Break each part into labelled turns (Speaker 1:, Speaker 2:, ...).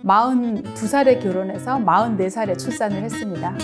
Speaker 1: 42살에 결혼해서 44살에 출산을 했습니다.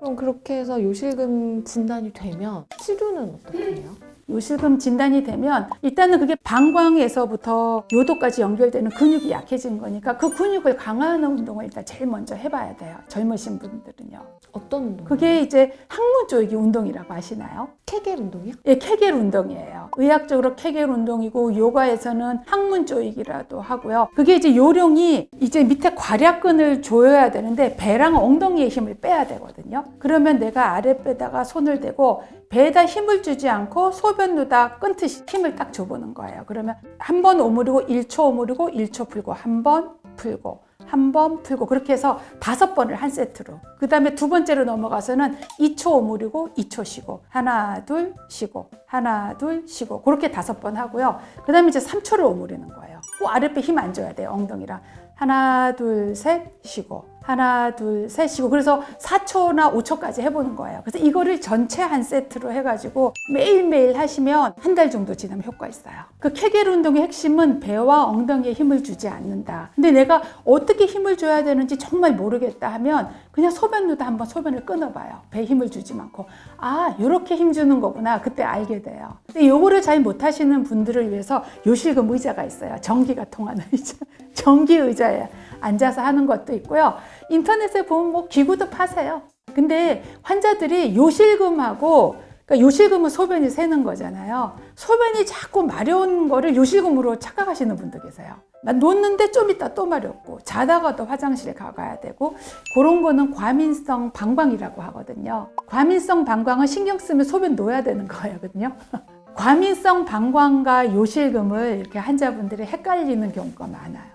Speaker 2: 그럼 그렇게 해서 요실금 진단이 되면 치료는 어떻게 해요?
Speaker 1: 요실금 진단이 되면 일단은 그게 방광에서부터 요도까지 연결되는 근육이 약해진 거니까 그 근육을 강화하는 운동을 일단 제일 먼저 해봐야 돼요. 젊으신 분들은요.
Speaker 2: 어떤 운동?
Speaker 1: 그게 이제 항문 조이기 운동이라고 아시나요?
Speaker 2: 케겔 운동이요?
Speaker 1: 예, 케겔 운동이에요. 의학적으로 케겔 운동이고 요가에서는 항문 조이기라도 하고요. 그게 이제 요령이 이제 밑에 괄약근을 조여야 되는데 배랑 엉덩이에 힘을 빼야 되거든요. 그러면 내가 아랫배에다가 손을 대고 배에다 힘을 주지 않고 소변누다 끈듯이 힘을 딱 줘보는 거예요. 그러면 한 번 오므리고 1초 오므리고 1초 풀고 한 번 풀고 한 번 풀고 그렇게 해서 5번을 한 세트로. 그 다음에 두 번째로 넘어가서는 2초 오므리고 2초 쉬고 하나 둘 쉬고 하나 둘 쉬고 그렇게 5번 하고요. 그 다음에 이제 3초를 오므리는 거예요. 꼭 아랫배 힘 안 줘야 돼요. 엉덩이랑. 하나 둘 셋 쉬고 하나 둘 셋 쉬고 그래서 4초나 5초까지 해보는 거예요. 그래서 이거를 전체 한 세트로 해가지고 매일매일 하시면 한 달 정도 지나면 효과 있어요. 그 케겔 운동의 핵심은 배와 엉덩이에 힘을 주지 않는다. 근데 내가 어떻게 힘을 줘야 되는지 정말 모르겠다 하면 그냥 소변누다 한번 소변을 끊어봐요. 배에 힘을 주지 않고 아 이렇게 힘 주는 거구나 그때 알게 돼요. 근데 요거를 잘 못하시는 분들을 위해서 요실금 의자가 있어요. 전기가 통하는 의자. 전기 의자에 앉아서 하는 것도 있고요. 인터넷에 보면 뭐 기구도 파세요. 근데 환자들이 요실금하고 그러니까 요실금은 소변이 새는 거잖아요. 소변이 자꾸 마려운 거를 요실금으로 착각하시는 분도 계세요. 놓는데 좀 있다 또 마렵고 자다가도 화장실에 가야 되고 그런 거는 과민성 방광이라고 하거든요. 과민성 방광은 신경 쓰면 소변 놓아야 되는 거거든요. 과민성 방광과 요실금을 이렇게 환자분들이 헷갈리는 경우가 많아요.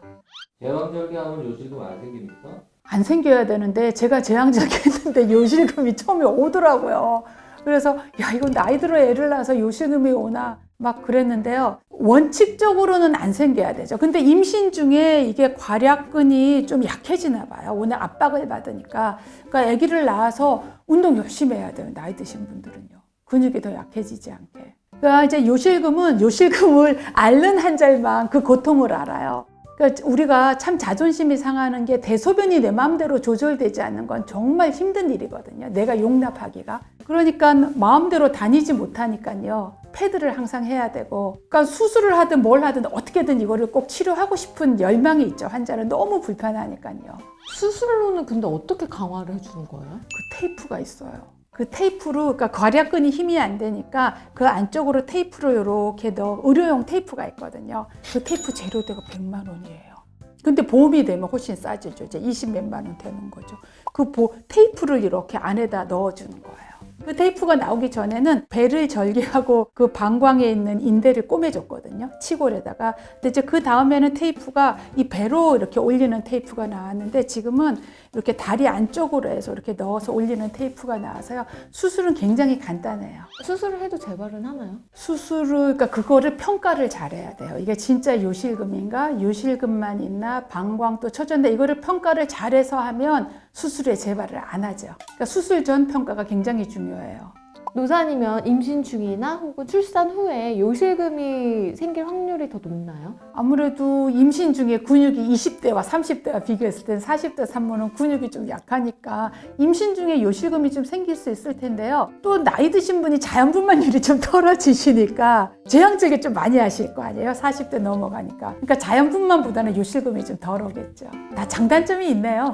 Speaker 3: 제왕절개하면 요실금 안 생깁니까?
Speaker 1: 안 생겨야 되는데 제가 제왕절개했는데 요실금이 처음에 오더라고요. 그래서 야 이거 나이 들어 애를 낳아서 요실금이 오나 막 그랬는데요. 원칙적으로는 안 생겨야 되죠. 근데 임신 중에 이게 괄약근이 좀 약해지나 봐요. 오늘 압박을 받으니까. 그러니까 아기를 낳아서 운동 열심히 해야 돼요. 나이 드신 분들은요. 근육이 더 약해지지 않게. 그러니까 이제 요실금을 앓는 환자만 그 고통을 알아요. 그러니까 우리가 참 자존심이 상하는 게 대소변이 내 마음대로 조절되지 않는 건 정말 힘든 일이거든요. 내가 용납하기가. 그러니까 마음대로 다니지 못하니까요. 패드를 항상 해야 되고 그러니까 수술을 하든 뭘 하든 어떻게든 이거를 꼭 치료하고 싶은 열망이 있죠. 환자는 너무 불편하니까요.
Speaker 2: 수술로는 근데 어떻게 강화를 해주는 거예요?
Speaker 1: 그 테이프가 있어요. 그 테이프로, 그러니까 괄약근이 힘이 안 되니까 그 안쪽으로 테이프로 이렇게 넣어 의료용 테이프가 있거든요. 그 테이프 재료대가 100만 원이에요. 근데 보험이 되면 훨씬 싸지죠. 이제 20몇만 원 되는 거죠. 그 테이프를 이렇게 안에다 넣어주는 거예요. 그 테이프가 나오기 전에는 배를 절개하고 그 방광에 있는 인대를 꼬매줬거든요. 치골에다가. 근데 이제 그 다음에는 테이프가 이 배로 이렇게 올리는 테이프가 나왔는데 지금은 이렇게 다리 안쪽으로 해서 이렇게 넣어서 올리는 테이프가 나와서요. 수술은 굉장히 간단해요.
Speaker 2: 수술을 해도 재발은 하나요?
Speaker 1: 그러니까 그거를 평가를 잘해야 돼요. 이게 진짜 요실금인가? 요실금만 있나? 방광도 처졌는데 이거를 평가를 잘해서 하면 수술에 재발을 안 하죠. 그러니까 수술 전 평가가 굉장히 중요해요.
Speaker 2: 노산이면 임신 중이나 혹은 출산 후에 요실금이 생길 확률이 더 높나요?
Speaker 1: 아무래도 임신 중에 근육이 20대와 30대와 비교했을 때는 40대 산모는 근육이 좀 약하니까 임신 중에 요실금이 좀 생길 수 있을 텐데요. 또 나이 드신 분이 자연분만율이 좀 떨어지시니까 제왕절개 좀 많이 하실 거 아니에요? 40대 넘어가니까. 그러니까 자연분만보다는 요실금이 좀 덜 오겠죠. 다 장단점이 있네요.